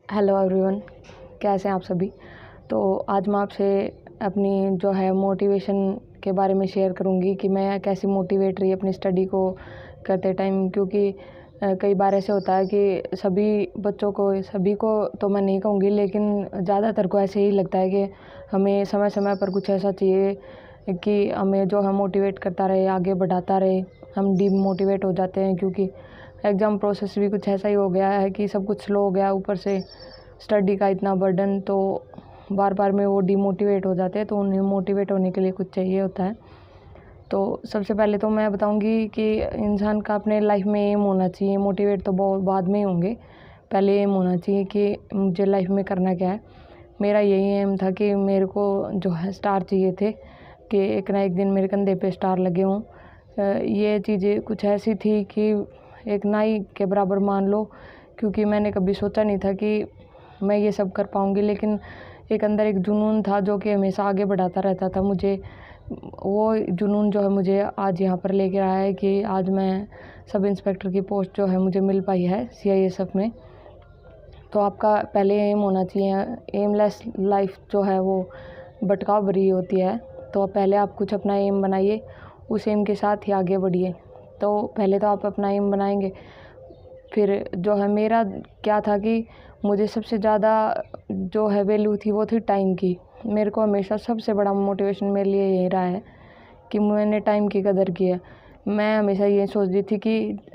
Hello everyone, कैसे हैं आप सभी। तो आज मैं आपसे अपनी जो है मोटिवेशन के बारे में शेयर करूंगी कि मैं कैसे मोटिवेट रही अपनी स्टडी को करते टाइम। क्योंकि कई बार ऐसे होता है कि सभी बच्चों को, सभी को तो मैं नहीं कहूँगी, लेकिन ज़्यादातर को ऐसे ही लगता है कि हमें समय समय पर कुछ ऐसा चाहिए कि हमें जो है मोटिवेट करता रहे, आगे बढ़ाता रहे। हम डीमोटिवेट हो जाते हैं क्योंकि एग्ज़ाम प्रोसेस भी कुछ ऐसा ही हो गया है कि सब कुछ स्लो हो गया, ऊपर से स्टडी का इतना बर्डन, तो बार बार में वो डीमोटिवेट हो जाते हैं। तो उन्हें मोटिवेट होने के लिए कुछ चाहिए होता है। तो सबसे पहले तो मैं बताऊंगी कि इंसान का अपने लाइफ में एम होना चाहिए। मोटिवेट तो बहुत बाद में ही होंगे, पहले एम होना चाहिए कि मुझे लाइफ में करना क्या है। मेरा यही एम था कि मेरे को जो है स्टार चाहिए थे, कि एक ना एक दिन मेरे कंधे पे स्टार लगे हों। ये चीज़ें कुछ ऐसी थी कि एक नाई के बराबर मान लो, क्योंकि मैंने कभी सोचा नहीं था कि मैं ये सब कर पाऊँगी। लेकिन एक अंदर एक जुनून था जो कि हमेशा आगे बढ़ाता रहता था मुझे। वो जुनून जो है मुझे आज यहाँ पर लेके आया है कि आज मैं सब इंस्पेक्टर की पोस्ट जो है मुझे मिल पाई है CISF में। तो आपका पहले एम होना चाहिए। एमलेस लाइफ जो है वो भटकाव भरी होती है। तो पहले आप कुछ अपना एम बनाइए, उस एम के साथ ही आगे बढ़िए। तो पहले तो आप अपना एम बनाएंगे, फिर जो है मेरा क्या था कि मुझे सबसे ज़्यादा जो है वैल्यू थी वो थी टाइम की। मेरे को हमेशा सबसे बड़ा मोटिवेशन मेरे लिए यही रहा है कि मैंने टाइम की कदर की है। मैं हमेशा ये सोचती थी कि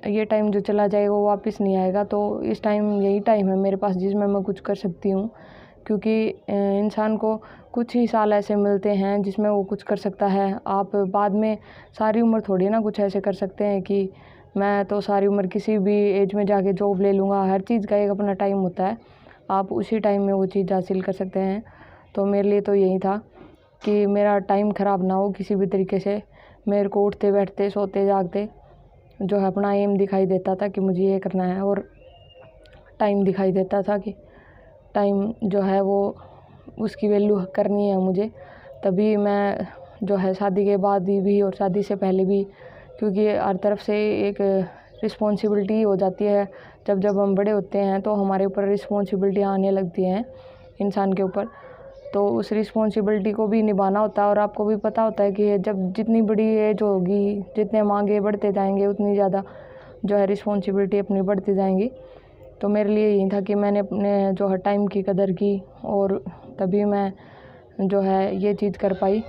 ये टाइम जो चला जाएगा वो वापस नहीं आएगा, तो इस टाइम यही टाइम है मेरे पास जिसमें मैं कुछ कर सकती हूँ। क्योंकि इंसान को कुछ ही साल ऐसे मिलते हैं जिसमें वो कुछ कर सकता है। आप बाद में सारी उम्र थोड़ी ना कुछ ऐसे कर सकते हैं कि मैं तो सारी उम्र किसी भी एज में जाके जॉब ले लूँगा। हर चीज़ का एक अपना टाइम होता है, आप उसी टाइम में वो चीज़ हासिल कर सकते हैं। तो मेरे लिए तो यही था कि मेरा टाइम ख़राब ना हो किसी भी तरीके से। मेरे को उठते बैठते सोते जागते जो है अपना एम दिखाई देता था कि मुझे ये करना है, और टाइम दिखाई देता था कि टाइम जो है वो उसकी वैल्यू करनी है मुझे। तभी मैं जो है शादी के बाद भी और शादी से पहले भी, क्योंकि हर तरफ से एक रिस्पॉन्सिबिलिटी हो जाती है। जब हम बड़े होते हैं तो हमारे ऊपर रिस्पॉन्सिबिलिटी आने लगती हैं इंसान के ऊपर। तो उस रिस्पॉन्सिबिलिटी को भी निभाना होता है, और आपको भी पता होता है कि जब जितनी बड़ी एज होगी, जितने हम आगे बढ़ते जाएंगे, उतनी ज़्यादा जो है रिस्पॉन्सिबिलिटी अपनी बढ़ती जाएंगी। तो मेरे लिए यही था कि मैंने अपने जो है टाइम की कदर की, और तभी मैं जो है ये चीज़ कर पाई।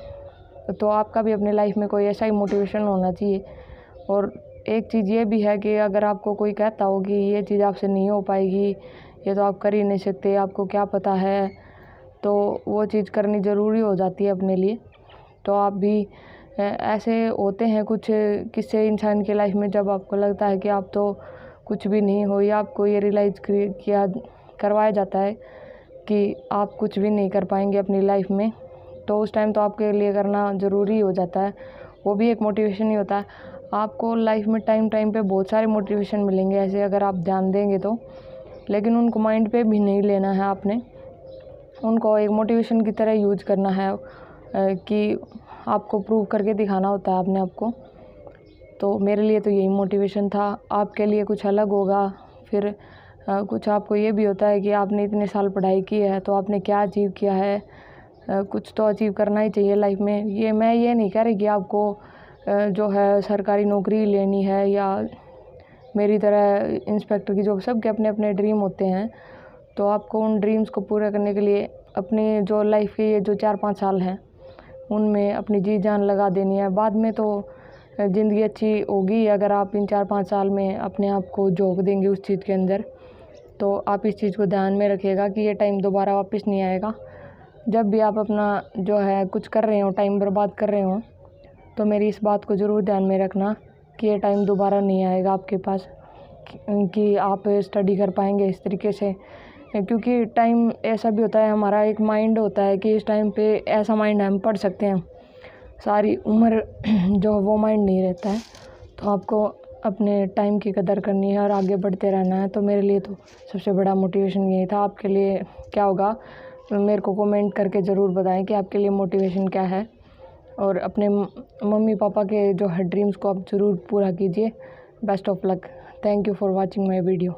तो आपका भी अपने लाइफ में कोई ऐसा ही मोटिवेशन होना चाहिए। और एक चीज़ ये भी है कि अगर आपको कोई कहता हो कि ये चीज़ आपसे नहीं हो पाएगी, ये तो आप कर ही नहीं सकते, आपको क्या पता है, तो वो चीज़ करनी ज़रूरी हो जाती है अपने लिए। तो आप भी ऐसे होते हैं कुछ किस्से इंसान की लाइफ में, जब आपको लगता है कि आप तो कुछ भी नहीं हो, या आपको ये रियलाइज़ किया करवाया जाता है कि आप कुछ भी नहीं कर पाएंगे अपनी लाइफ में। तो उस टाइम तो आपके लिए करना ज़रूरी हो जाता है, वो भी एक मोटिवेशन ही होता है। आपको लाइफ में टाइम टाइम पे बहुत सारे मोटिवेशन मिलेंगे ऐसे, अगर आप ध्यान देंगे तो। लेकिन उनको माइंड पे भी नहीं लेना है आपने, उनको एक मोटिवेशन की तरह यूज करना है कि आपको प्रूव करके दिखाना होता है अपने आप को। तो मेरे लिए तो यही मोटिवेशन था। आपके लिए कुछ अलग होगा। फिर कुछ आपको ये भी होता है कि आपने इतने साल पढ़ाई की है तो आपने क्या अचीव किया है। कुछ तो अचीव करना ही चाहिए लाइफ में। मैं ये नहीं कह रही कि आपको जो है सरकारी नौकरी लेनी है, या मेरी तरह इंस्पेक्टर की जॉब। सबके अपने अपने ड्रीम होते हैं। तो आपको उन ड्रीम्स को पूरा करने के लिए अपनी जो लाइफ के ये जो 4-5 साल हैं उनमें अपनी जी जान लगा देनी है। बाद में तो ज़िंदगी अच्छी होगी अगर आप इन 4-5 साल में अपने आप को झोंक देंगे उस चीज़ के अंदर। तो आप इस चीज़ को ध्यान में रखिएगा कि ये टाइम दोबारा वापस नहीं आएगा। जब भी आप अपना जो है कुछ कर रहे हो, टाइम बर्बाद कर रहे हो, तो मेरी इस बात को ज़रूर ध्यान में रखना कि ये टाइम दोबारा नहीं आएगा आपके पास, कि आप स्टडी कर पाएंगे इस तरीके से। क्योंकि टाइम ऐसा भी होता है, हमारा एक माइंड होता है कि इस टाइम पे ऐसा माइंड हम पढ़ सकते हैं, सारी उम्र जो वो माइंड नहीं रहता है। तो आपको अपने टाइम की कदर करनी है और आगे बढ़ते रहना है। तो मेरे लिए तो सबसे बड़ा मोटिवेशन यही था। आपके लिए क्या होगा मेरे को कमेंट करके ज़रूर बताएं कि आपके लिए मोटिवेशन क्या है। और अपने मम्मी पापा के जो है ड्रीम्स को आप ज़रूर पूरा कीजिए। Best of luck. Thank you for watching my video.